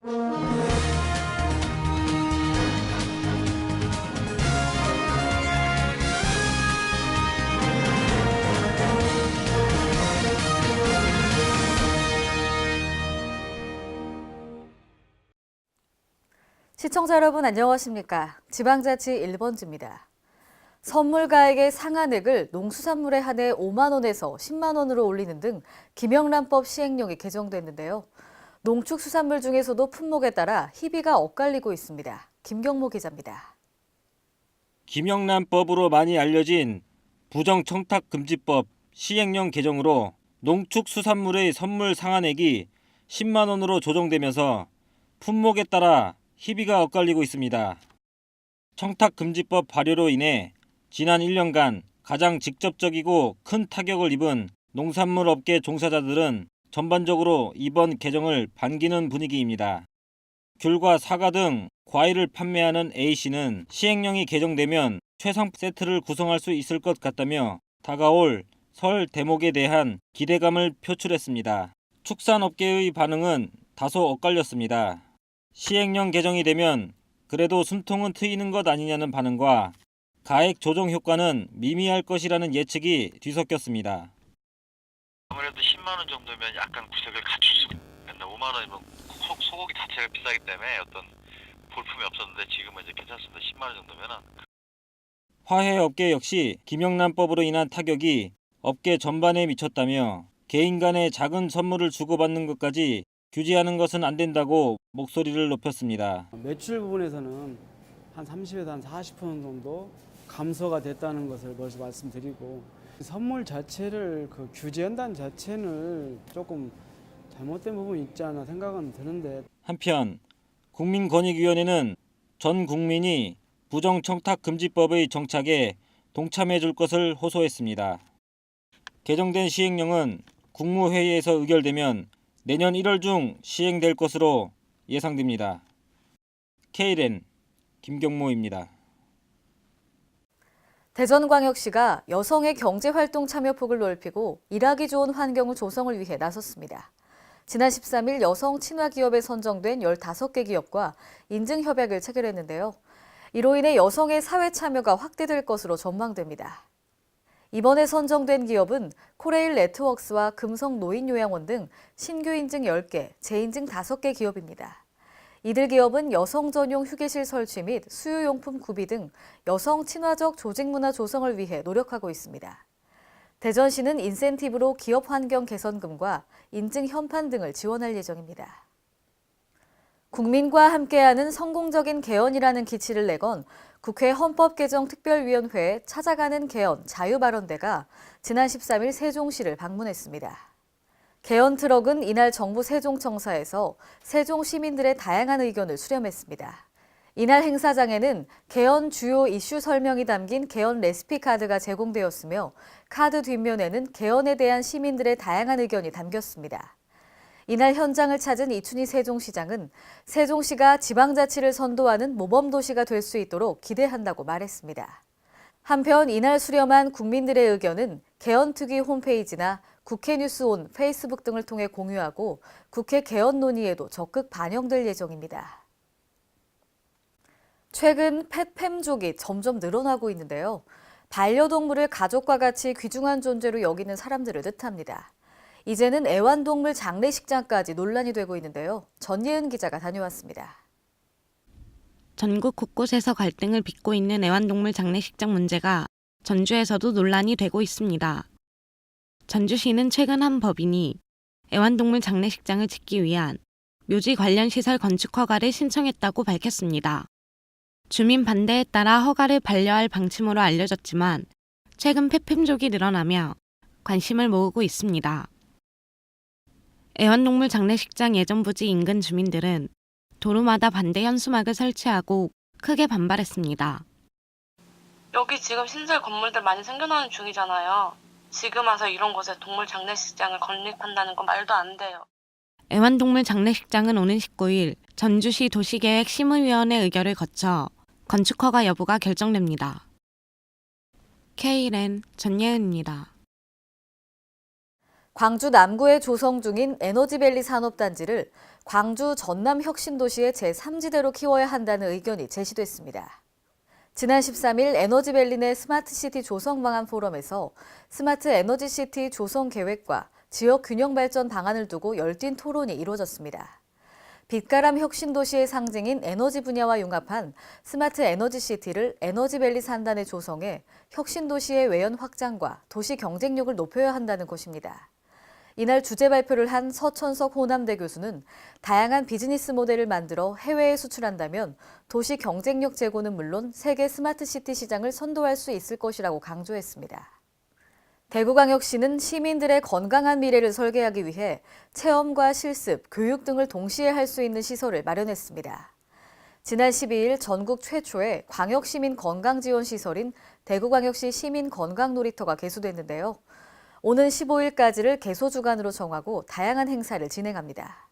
시청자 여러분 안녕하십니까? 지방자치 1번지입니다. 선물가액의 상한액을 농수산물에 한해 5만 원에서 10만 원으로 올리는 등 김영란법 시행령이 개정됐는데요. 농축수산물 중에서도 품목에 따라 희비가 엇갈리고 있습니다. 김경모 기자입니다. 김영란법으로 많이 알려진 부정청탁금지법 시행령 개정으로 농축수산물의 선물 상한액이 10만 원으로 조정되면서 품목에 따라 희비가 엇갈리고 있습니다. 청탁금지법 발효로 인해 지난 1년간 가장 직접적이고 큰 타격을 입은 농산물 업계 종사자들은 전반적으로 이번 개정을 반기는 분위기입니다. 귤과 사과 등 과일을 판매하는 A씨는 시행령이 개정되면 최상 세트를 구성할 수 있을 것 같다며 다가올 설 대목에 대한 기대감을 표출했습니다. 축산업계의 반응은 다소 엇갈렸습니다. 시행령 개정이 되면 그래도 숨통은 트이는 것 아니냐는 반응과 가액 조정 효과는 미미할 것이라는 예측이 뒤섞였습니다. 아무래도 10만 원 정도면 약간 구색을 갖출 수 있는데 5만 원이면 소고기 자체가 비싸기 때문에 어떤 볼품이 없었는데 지금은 이제 괜찮습니다. 10만 원 정도면은. 화훼업계 역시 김영란법으로 인한 타격이 업계 전반에 미쳤다며 개인 간의 작은 선물을 주고받는 것까지 규제하는 것은 안 된다고 목소리를 높였습니다. 매출 부분에서는 한 30에서 한 40% 정도 감소가 됐다는 것을 먼저 말씀드리고, 선물 자체를 규제한다는 자체는 조금 잘못된 부분이 있지 않나 생각은 드는데, 한편 국민권익위원회는 전 국민이 부정청탁금지법의 정착에 동참해 줄 것을 호소했습니다. 개정된 시행령은 국무회의에서 의결되면 내년 1월 중 시행될 것으로 예상됩니다. Kren 김경모입니다. 대전광역시가 여성의 경제활동 참여폭을 넓히고 일하기 좋은 환경을 조성을 위해 나섰습니다. 지난 13일 여성 친화 기업에 선정된 15개 기업과 인증 협약을 체결했는데요. 이로 인해 여성의 사회 참여가 확대될 것으로 전망됩니다. 이번에 선정된 기업은 코레일 네트워크스와 금성 노인요양원 등 신규 인증 10개, 재인증 5개 기업입니다. 이들 기업은 여성 전용 휴게실 설치 및 수유용품 구비 등 여성 친화적 조직 문화 조성을 위해 노력하고 있습니다. 대전시는 인센티브로 기업 환경 개선금과 인증 현판 등을 지원할 예정입니다. 국민과 함께하는 성공적인 개헌이라는 기치를 내건 국회 헌법개정특별위원회에 찾아가는 개헌 자유발언대가 지난 13일 세종시를 방문했습니다. 개헌 트럭은 이날 정부 세종청사에서 세종 시민들의 다양한 의견을 수렴했습니다. 이날 행사장에는 개헌 주요 이슈 설명이 담긴 개헌 레시피 카드가 제공되었으며 카드 뒷면에는 개헌에 대한 시민들의 다양한 의견이 담겼습니다. 이날 현장을 찾은 이춘희 세종시장은 세종시가 지방자치를 선도하는 모범도시가 될 수 있도록 기대한다고 말했습니다. 한편 이날 수렴한 국민들의 의견은 개헌특위 홈페이지나 국회뉴스온, 페이스북 등을 통해 공유하고 국회 개헌 논의에도 적극 반영될 예정입니다. 최근 펫팸족이 점점 늘어나고 있는데요. 반려동물을 가족과 같이 귀중한 존재로 여기는 사람들을 뜻합니다. 이제는 애완동물 장례식장까지 논란이 되고 있는데요. 전예은 기자가 다녀왔습니다. 전국 곳곳에서 갈등을 빚고 있는 애완동물 장례식장 문제가 전주에서도 논란이 되고 있습니다. 전주시는 최근 한 법인이 애완동물 장례식장을 짓기 위한 묘지 관련 시설 건축 허가를 신청했다고 밝혔습니다. 주민 반대에 따라 허가를 반려할 방침으로 알려졌지만 최근 펫팸족이 늘어나며 관심을 모으고 있습니다. 애완동물 장례식장 예전 부지 인근 주민들은 도로마다 반대 현수막을 설치하고 크게 반발했습니다. 여기 지금 신설 건물들 많이 생겨나는 중이잖아요. 지금 와서 이런 곳에 동물 장례식장을 건립한다는 건 말도 안 돼요. 애완동물 장례식장은 오는 19일 전주시 도시계획 심의위원회 의결을 거쳐 건축허가 여부가 결정됩니다. Kren 전예은입니다. 광주 남구에 조성 중인 에너지밸리 산업단지를 광주 전남 혁신도시의 제3지대로 키워야 한다는 의견이 제시됐습니다. 지난 13일 에너지밸리 내 스마트시티 조성 방안 포럼에서 스마트 에너지시티 조성 계획과 지역 균형 발전 방안을 두고 열띤 토론이 이루어졌습니다. 빛가람 혁신도시의 상징인 에너지 분야와 융합한 스마트 에너지시티를 에너지밸리 산단에 조성해 혁신도시의 외연 확장과 도시 경쟁력을 높여야 한다는 것입니다. 이날 주제 발표를 한 서천석 호남대 교수는 다양한 비즈니스 모델을 만들어 해외에 수출한다면 도시 경쟁력 제고는 물론 세계 스마트시티 시장을 선도할 수 있을 것이라고 강조했습니다. 대구광역시는 시민들의 건강한 미래를 설계하기 위해 체험과 실습, 교육 등을 동시에 할 수 있는 시설을 마련했습니다. 지난 12일 전국 최초의 광역시민 건강지원시설인 대구광역시 시민건강놀이터가 개소됐는데요. 오는 15일까지를 개소주간으로 정하고 다양한 행사를 진행합니다.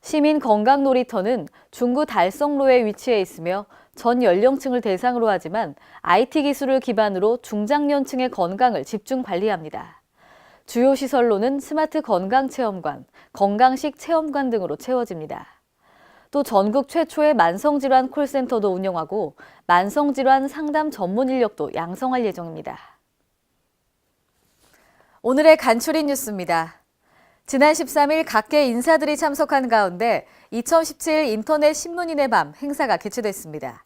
시민건강놀이터는 중구 달성로에 위치해 있으며 전 연령층을 대상으로 하지만 IT 기술을 기반으로 중장년층의 건강을 집중 관리합니다. 주요 시설로는 스마트 건강체험관, 건강식 체험관 등으로 채워집니다. 또 전국 최초의 만성질환 콜센터도 운영하고 만성질환 상담 전문 인력도 양성할 예정입니다. 오늘의 간추린 뉴스입니다. 지난 13일 각계 인사들이 참석한 가운데 2017 인터넷 신문인의 밤 행사가 개최됐습니다.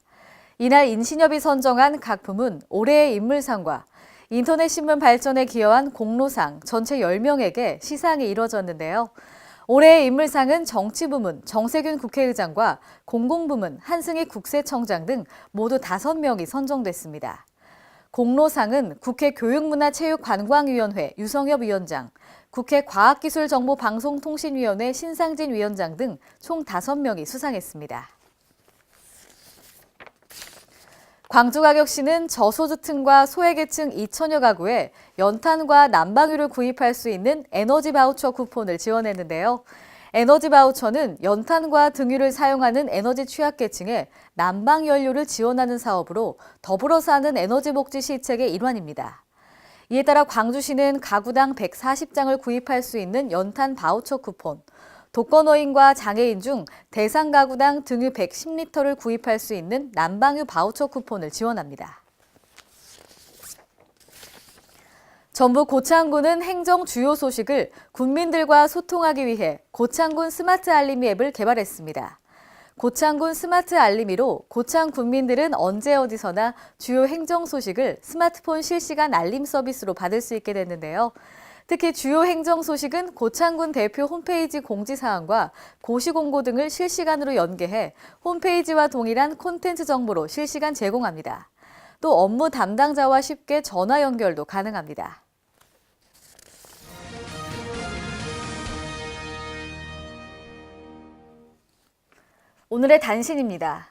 이날 인신협이 선정한 각 부문 올해의 인물상과 인터넷 신문 발전에 기여한 공로상 전체 10명에게 시상이 이뤄졌는데요. 올해의 인물상은 정치부문 정세균 국회의장과 공공부문 한승희 국세청장 등 모두 5명이 선정됐습니다. 공로상은 국회 교육문화체육관광위원회 유성엽 위원장, 국회 과학기술정보방송통신위원회 신상진 위원장 등 총 5명이 수상했습니다. 광주광역시는 저소득층과 소외계층 2천여 가구에 연탄과 난방유를 구입할 수 있는 에너지 바우처 쿠폰을 지원했는데요. 에너지 바우처는 연탄과 등유를 사용하는 에너지 취약계층에 난방 연료를 지원하는 사업으로 더불어 사는 에너지 복지 시책의 일환입니다. 이에 따라 광주시는 가구당 140장을 구입할 수 있는 연탄 바우처 쿠폰, 독거노인과 장애인 중 대상 가구당 등유 110리터를 구입할 수 있는 난방유 바우처 쿠폰을 지원합니다. 전북 고창군은 행정 주요 소식을 군민들과 소통하기 위해 고창군 스마트 알림이 앱을 개발했습니다. 고창군 스마트 알림이로 고창 군민들은 언제 어디서나 주요 행정 소식을 스마트폰 실시간 알림 서비스로 받을 수 있게 됐는데요. 특히 주요 행정 소식은 고창군 대표 홈페이지 공지사항과 고시공고 등을 실시간으로 연계해 홈페이지와 동일한 콘텐츠 정보로 실시간 제공합니다. 또 업무 담당자와 쉽게 전화 연결도 가능합니다. 오늘의 단신입니다.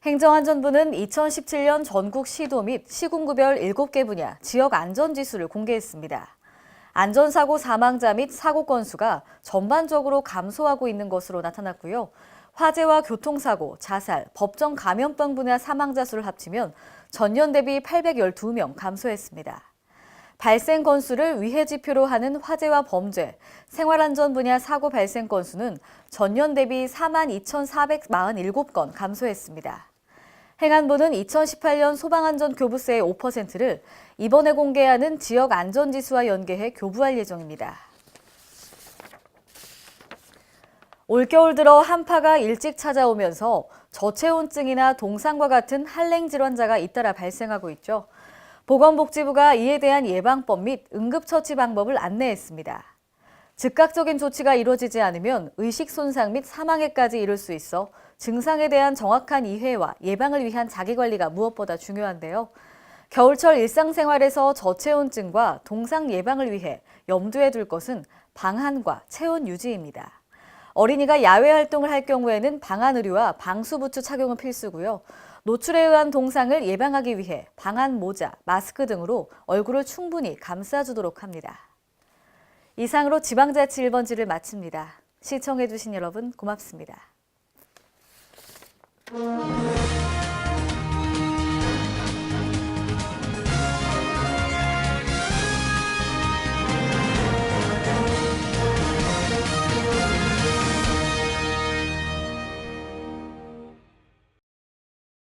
행정안전부는 2017년 전국 시도 및 시군구별 7개 분야 지역 안전지수를 공개했습니다. 안전사고 사망자 및 사고 건수가 전반적으로 감소하고 있는 것으로 나타났고요. 화재와 교통사고, 자살, 법정 감염병 분야 사망자 수를 합치면 전년 대비 812명 감소했습니다. 발생 건수를 위해 지표로 하는 화재와 범죄, 생활안전 분야 사고 발생 건수는 전년 대비 42,447건 감소했습니다. 행안부는 2018년 소방안전 교부세의 5%를 이번에 공개하는 지역 안전지수와 연계해 교부할 예정입니다. 올겨울 들어 한파가 일찍 찾아오면서 저체온증이나 동상과 같은 한랭 질환자가 잇따라 발생하고 있죠. 보건복지부가 이에 대한 예방법 및 응급처치 방법을 안내했습니다. 즉각적인 조치가 이루어지지 않으면 의식 손상 및 사망에까지 이를 수 있어 증상에 대한 정확한 이해와 예방을 위한 자기관리가 무엇보다 중요한데요. 겨울철 일상생활에서 저체온증과 동상 예방을 위해 염두에 둘 것은 방한과 체온 유지입니다. 어린이가 야외 활동을 할 경우에는 방한 의류와 방수부츠 착용은 필수고요. 노출에 의한 동상을 예방하기 위해 방한 모자, 마스크 등으로 얼굴을 충분히 감싸주도록 합니다. 이상으로 지방자치 1번지를 마칩니다. 시청해주신 여러분 고맙습니다.